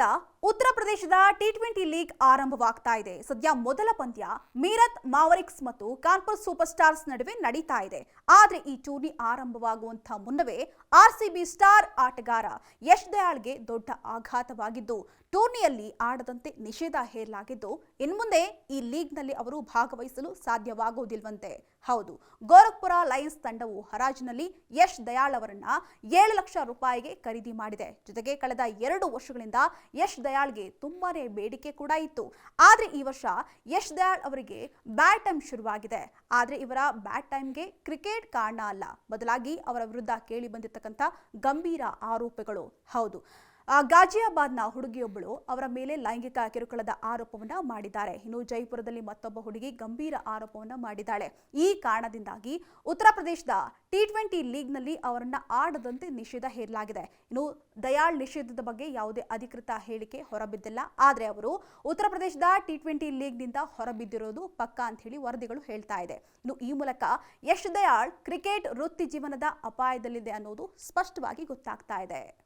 ಇದೀಗ ಉತ್ತರ ಪ್ರದೇಶದ ಟಿ20 ಲೀಗ್ ಆರಂಭವಾಗ್ತಾ ಇದೆ. ಸದ್ಯ ಮೊದಲ ಪಂದ್ಯ ಮೀರತ್ ಮಾವರಿಕ್ಸ್ ಮತ್ತು ಕಾನ್ಪುರ್ ಸೂಪರ್ ಸ್ಟಾರ್ಸ್ ನಡುವೆ ನಡೀತಾ ಇದೆ. ಆದರೆ ಈ ಟೂರ್ನಿ ಆರಂಭವಾಗುವಂತ ಮುನ್ನವೇ ಆರ್ಸಿಬಿ ಸ್ಟಾರ್ ಆಟಗಾರ ಯಶ್ ದಯಾಳ್ಗೆ ದೊಡ್ಡ ಆಘಾತವಾಗಿದ್ದು ಟೂರ್ನಿಯಲ್ಲಿ ಆಡದಂತೆ ನಿಷೇಧ ಹೇರಲಾಗಿದ್ದು ಇನ್ಮುಂದೆ ಈ ಲೀಗ್ನಲ್ಲಿ ಅವರು ಭಾಗವಹಿಸಲು ಸಾಧ್ಯವಾಗುವುದಿಲ್ವಂತೆ. ಹೌದು, ಗೋರಖ್ಪುರ ಲಯನ್ಸ್ ತಂಡವು ಹರಾಜಿನಲ್ಲಿ ಯಶ್ ದಯಾಳ್ ಅವರನ್ನ 7 ಲಕ್ಷ ರೂಪಾಯಿಗೆ ಖರೀದಿ ಮಾಡಿದೆ. ಜೊತೆಗೆ ಕಳೆದ 2 ವರ್ಷಗಳಿಂದ ಯಶ್ ದಯಾಳ್ಗೆ ತುಂಬಾನೇ ಬೇಡಿಕೆ ಕೂಡ ಇತ್ತು. ಆದ್ರೆ ಈ ವರ್ಷ ಯಶ್ ದಯಾಳ್ ಅವರಿಗೆ ಬ್ಯಾಡ್ ಟೈಮ್ ಶುರುವಾಗಿದೆ. ಆದ್ರೆ ಇವರ ಬ್ಯಾಡ್ ಟೈಮ್ಗೆ ಕ್ರಿಕೆಟ್ ಕಾರಣ ಅಲ್ಲ, ಬದಲಾಗಿ ಅವರ ವಿರುದ್ಧ ಕೇಳಿ ಬಂದಿರತಕ್ಕಂಥ ಗಂಭೀರ ಆರೋಪಗಳು. ಹೌದು, ಗಾಜಿಯಾಬಾದ್ನ ಹುಡುಗಿಯೊಬ್ಬಳು ಅವರ ಮೇಲೆ ಲೈಂಗಿಕ ಕಿರುಕುಳದ ಆರೋಪವನ್ನ ಮಾಡಿದ್ದಾರೆ. ಇನ್ನು ಜೈಪುರದಲ್ಲಿ ಮತ್ತೊಬ್ಬ ಹುಡುಗಿ ಗಂಭೀರ ಆರೋಪವನ್ನ ಮಾಡಿದ್ದಾಳೆ. ಈ ಕಾರಣದಿಂದಾಗಿ ಉತ್ತರ ಪ್ರದೇಶದ ಟಿ20 ಲೀಗ್ನಲ್ಲಿ ಅವರನ್ನ ಆಡದಂತೆ ನಿಷೇಧ ಹೇರಲಾಗಿದೆ. ಇನ್ನು ದಯಾಳ್ ನಿಷೇಧದ ಬಗ್ಗೆ ಯಾವುದೇ ಅಧಿಕೃತ ಹೇಳಿಕೆ ಹೊರಬಿದ್ದಿಲ್ಲ. ಆದರೆ ಅವರು ಉತ್ತರ ಪ್ರದೇಶದ ಟಿ20 ಲೀಗ್ನಿಂದ ಹೊರಬಿದ್ದಿರೋದು ಪಕ್ಕಾ ಅಂತ ಹೇಳಿ ವರದಿಗಳು ಹೇಳ್ತಾ ಇದೆ. ಇನ್ನು ಈ ಮೂಲಕ ಯಶ್ ದಯಾಳ್ ಕ್ರಿಕೆಟ್ ವೃತ್ತಿ ಜೀವನದ ಅಪಾಯದಲ್ಲಿದೆ ಅನ್ನೋದು ಸ್ಪಷ್ಟವಾಗಿ ಗೊತ್ತಾಗ್ತಾ ಇದೆ.